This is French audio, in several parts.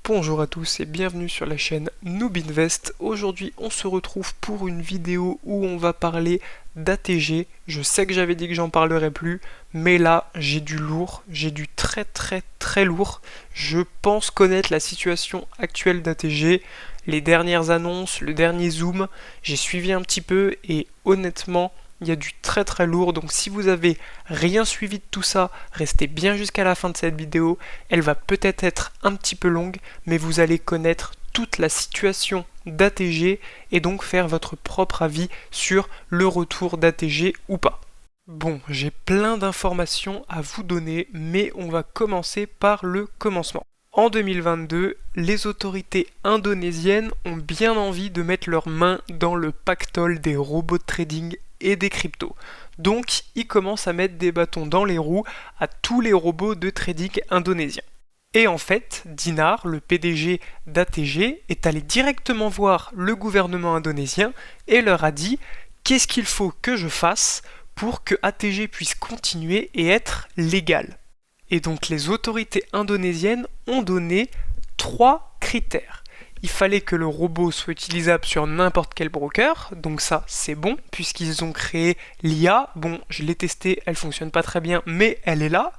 Bonjour à tous et bienvenue sur la chaîne Noob Invest. Aujourd'hui on se retrouve pour une vidéo où on va parler d'ATG. Je sais que j'avais dit que j'en parlerais plus, mais là j'ai du lourd, j'ai du très lourd. Je pense connaître la situation actuelle d'ATG, les dernières annonces, le dernier zoom. J'ai suivi un petit peu et honnêtement il y a du très lourd, donc si vous avez rien suivi de tout ça, restez bien jusqu'à la fin de cette vidéo. Elle va peut-être être un petit peu longue, mais vous allez connaître toute la situation d'ATG et donc faire votre propre avis sur le retour d'ATG ou pas. Bon, j'ai plein d'informations à vous donner, mais on va commencer par le commencement. En 2022, les autorités indonésiennes ont bien envie de mettre leurs mains dans le pactole des robots de trading et des cryptos. Donc, ils commencent à mettre des bâtons dans les roues à tous les robots de trading indonésiens. Et en fait, Dinar, le PDG d'ATG, est allé directement voir le gouvernement indonésien et leur a dit « Qu'est-ce qu'il faut que je fasse pour que ATG puisse continuer et être légal ?» Et donc les autorités indonésiennes ont donné 3 critères. Il fallait que le robot soit utilisable sur n'importe quel broker, donc ça c'est bon, puisqu'ils ont créé l'IA. Bon, je l'ai testée, elle fonctionne pas très bien, mais elle est là.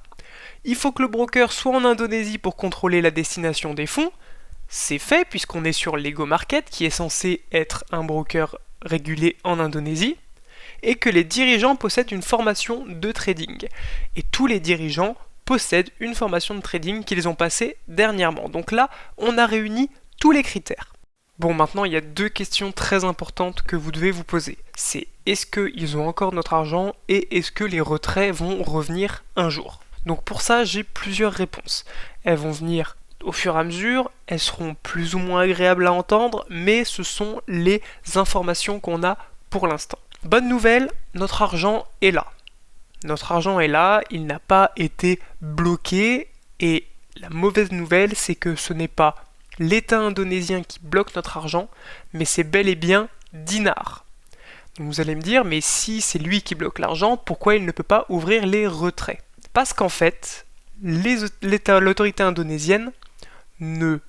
Il faut que le broker soit en Indonésie pour contrôler la destination des fonds. C'est fait, puisqu'on est sur Lego Market, qui est censé être un broker régulé en Indonésie. Et que les dirigeants possèdent une formation de trading. Et tous les dirigeants possèdent une formation de trading qu'ils ont passée dernièrement. Donc là, on a réuni tous les critères. Bon, maintenant, il y a 2 questions très importantes que vous devez vous poser. C'est est-ce qu'ils ont encore notre argent et est-ce que les retraits vont revenir un jour? Donc pour ça, j'ai plusieurs réponses. Elles vont venir au fur et à mesure, elles seront plus ou moins agréables à entendre, mais ce sont les informations qu'on a pour l'instant. Bonne nouvelle, notre argent est là. Notre argent est là, il n'a pas été bloqué, et la mauvaise nouvelle, c'est que ce n'est pas l'État indonésien qui bloque notre argent, mais c'est bel et bien Dinar. Donc vous allez me dire, mais si c'est lui qui bloque l'argent, pourquoi il ne peut pas ouvrir les retraits? Parce qu'en fait, l'autorité indonésienne n'a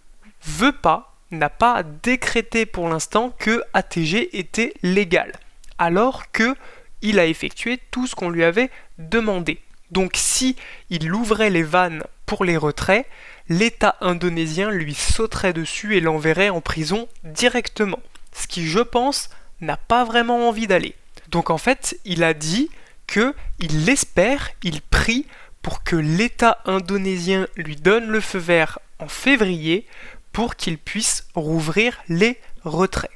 pas décrété pour l'instant que ATG était légal, alors que il a effectué tout ce qu'on lui avait demandé. Donc si il ouvrait les vannes pour les retraits, l'État indonésien lui sauterait dessus et l'enverrait en prison directement. Ce qui, je pense, n'a pas vraiment envie d'aller. Donc en fait, il a dit qu'il espère, il prie pour que l'État indonésien lui donne le feu vert en février pour qu'il puisse rouvrir les retraits.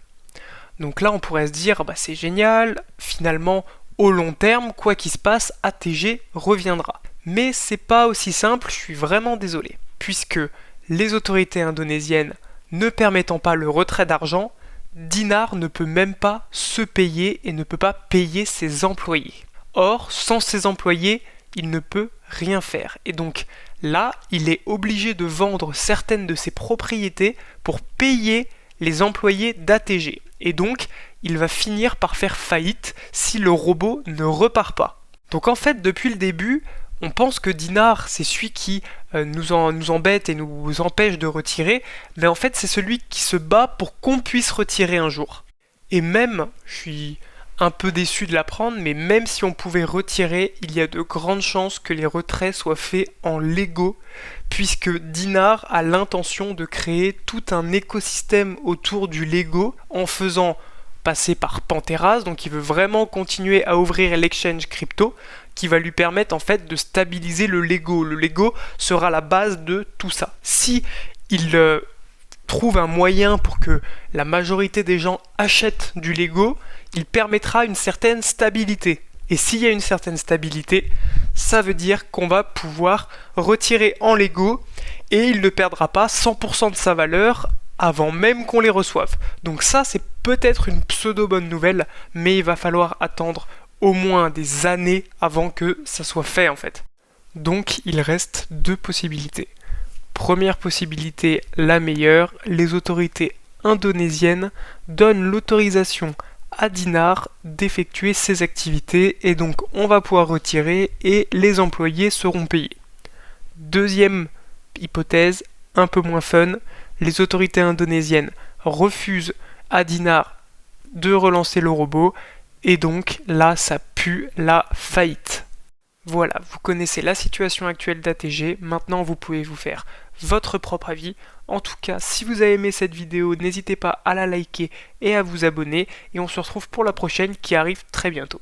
Donc là, on pourrait se dire, c'est génial, finalement, au long terme, quoi qu'il se passe, ATG reviendra. Mais c'est pas aussi simple, je suis vraiment désolé. Puisque les autorités indonésiennes ne permettant pas le retrait d'argent, Dinar ne peut même pas se payer et ne peut pas payer ses employés. Or, sans ses employés, il ne peut rien faire. Et donc là, il est obligé de vendre certaines de ses propriétés pour payer les employés d'ATG. Et donc, il va finir par faire faillite si le robot ne repart pas. Donc en fait, depuis le début, on pense que Dinar, c'est celui qui nous embête et nous empêche de retirer, mais en fait, c'est celui qui se bat pour qu'on puisse retirer un jour. Et même, je suis un peu déçu de l'apprendre, mais même si on pouvait retirer, il y a de grandes chances que les retraits soient faits en Lego, puisque Dinar a l'intention de créer tout un écosystème autour du Lego en faisant passer par Panteras, donc il veut vraiment continuer à ouvrir l'exchange crypto qui va lui permettre en fait de stabiliser le Lego. Le Lego sera la base de tout ça. Si il trouve un moyen pour que la majorité des gens achètent du Lego, il permettra une certaine stabilité. Et s'il y a une certaine stabilité, ça veut dire qu'on va pouvoir retirer en Lego et il ne perdra pas 100% de sa valeur avant même qu'on les reçoive. Donc ça, c'est peut-être une pseudo-bonne nouvelle, mais il va falloir attendre au moins des années avant que ça soit fait en fait. Donc il reste 2 possibilités. Première possibilité, la meilleure, les autorités indonésiennes donnent l'autorisation à Dinar d'effectuer ses activités et donc on va pouvoir retirer et les employés seront payés. Deuxième hypothèse, un peu moins fun, les autorités indonésiennes refusent à Dinar de relancer le robot, et donc là ça pue la faillite. Voilà, vous connaissez la situation actuelle d'ATG, maintenant vous pouvez vous faire votre propre avis. En tout cas, si vous avez aimé cette vidéo, n'hésitez pas à la liker et à vous abonner, et on se retrouve pour la prochaine qui arrive très bientôt.